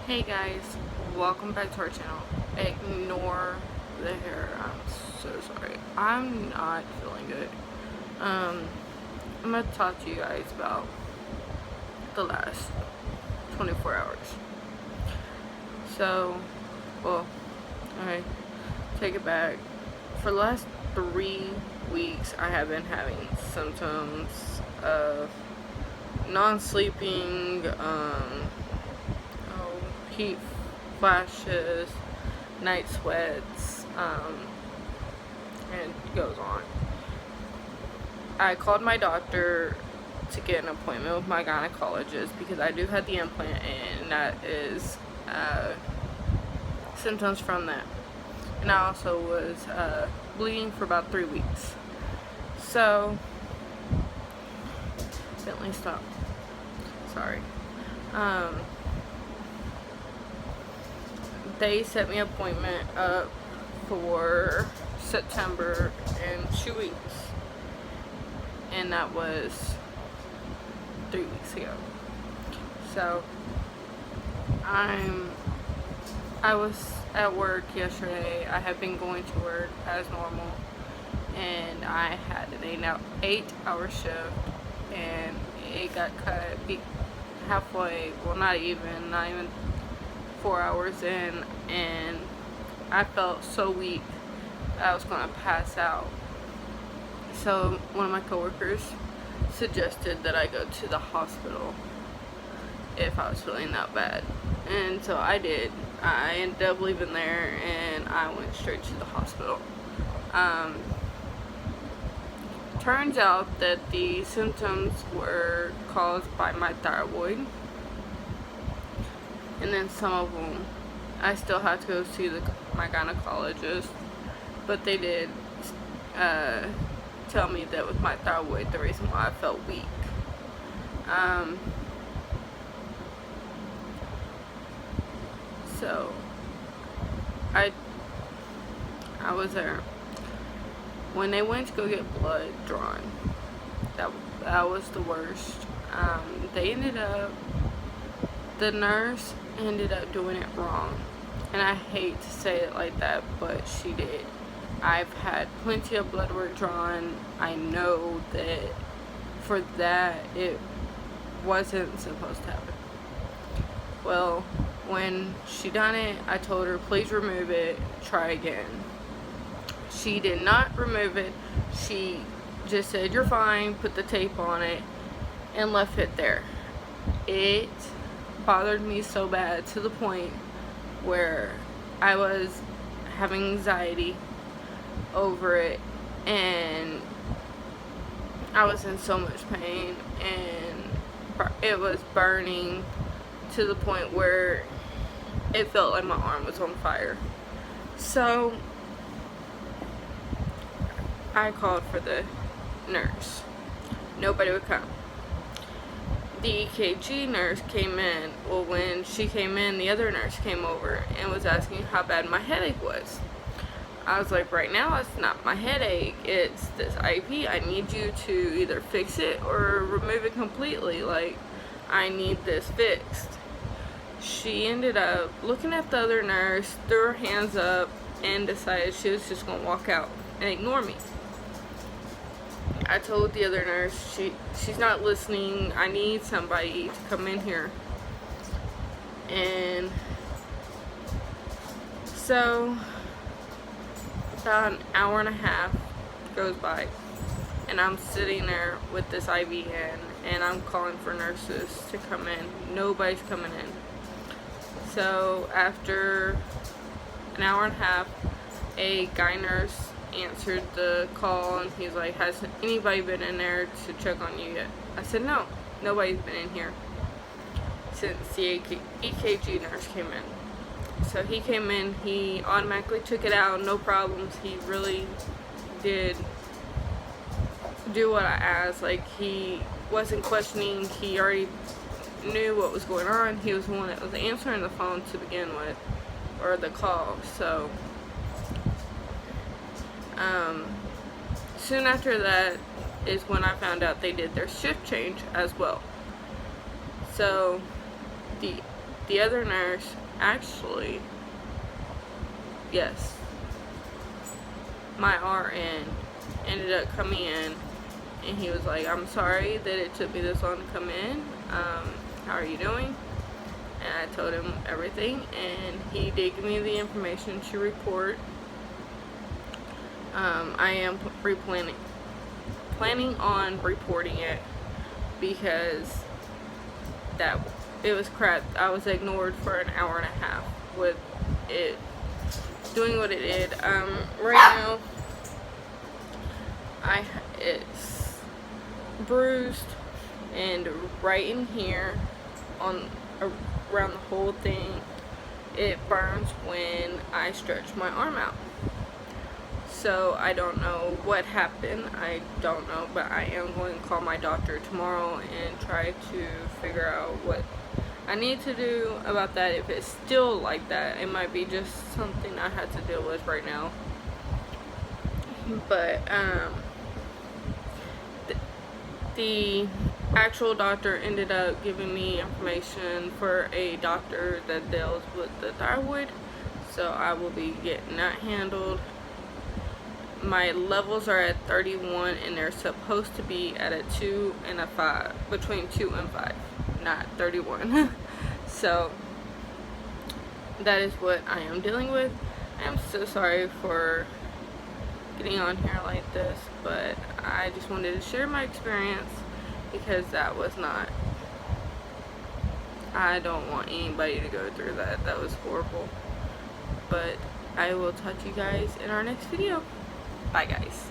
Hey guys, welcome back to our channel. Ignore the hair, I'm so sorry. I'm not feeling good. I'm gonna talk to you guys about the last 24 hours. So, well, alright, take it back. For the last 3 weeks, I have been having symptoms of non-sleeping, heat flashes, night sweats, and it goes on. I called my doctor to get an appointment with my gynecologist because I do have the implant, and that is symptoms from that. And I also was bleeding for about 3 weeks. So, Bentley, stop. Sorry. They set me an appointment up for September in 2 weeks, and that was 3 weeks ago. So I was at work yesterday. I have been going to work as normal, and I had an 8-hour shift, and it got cut halfway. Well, not even 4 hours in, and I felt so weak I was gonna pass out. So one of my coworkers suggested that I go to the hospital if I was feeling that bad, and so I did. I ended up leaving there and I went straight to the hospital. Turns out that the symptoms were caused by my thyroid, and then some of them I still have to go see my gynecologist, but they did tell me that with my thyroid, the reason why I felt weak. So I was there when they went to go get blood drawn. That was the worst. The nurse ended up doing it wrong, and I hate to say it like that, but she did. I've had plenty of blood work drawn. I know that for that it wasn't supposed to happen. Well, when she done it, I told her, please remove it, try again. She did not remove it. She just said, you're fine, put the tape on it, and left it there. It bothered me so bad to the point where I was having anxiety over it, and I was in so much pain, and it was burning to the point where it felt like my arm was on fire. So I called for the nurse. Nobody would come. The EKG nurse came in. Well, when she came in, the other nurse came over and was asking how bad my headache was. I was like, right now it's not my headache, it's this IV. I need you to either fix it or remove it completely. Like, I need this fixed. She ended up looking at the other nurse, threw her hands up, and decided she was just gonna walk out and ignore me. I told the other nurse, she's not listening. I need somebody to come in here. And so about an hour and a half goes by, and I'm sitting there with this IV in, and I'm calling for nurses to come in. Nobody's coming in. So after an hour and a half, a guy nurse answered the call, and he's like, has anybody been in there to check on you yet? I said, no, nobody's been in here since the EKG nurse came in. So he came in, he automatically took it out, no problems. He really did do what I asked. Like, he wasn't questioning, he already knew what was going on. He was the one that was answering the phone to begin with, or the call. So soon after that is when I found out they did their shift change as well. So the the other nurse actually, yes, my RN ended up coming in, and he was like, I'm sorry that it took me this long to come in. How are you doing? And I told him everything, and he did give me the information to report. I am planning on reporting it because it was crap. I was ignored for an hour and a half with it doing what it did. Right now, it's bruised, and right in here around the whole thing, it burns when I stretch my arm out. So I don't know what happened. I don't know, but I am going to call my doctor tomorrow and try to figure out what I need to do about that. If it's still like that, it might be just something I have to deal with right now. But the actual doctor ended up giving me information for a doctor that deals with the thyroid, so I will be getting that handled. My levels are at 31, and they're supposed to be at a 2 and a 5, between 2 and 5, not 31. So that is what I am dealing with. I'm so sorry for getting on here like this, but I just wanted to share my experience because that was not, I don't want anybody to go through that. That was horrible. But I will talk to you guys in our next video. Bye guys.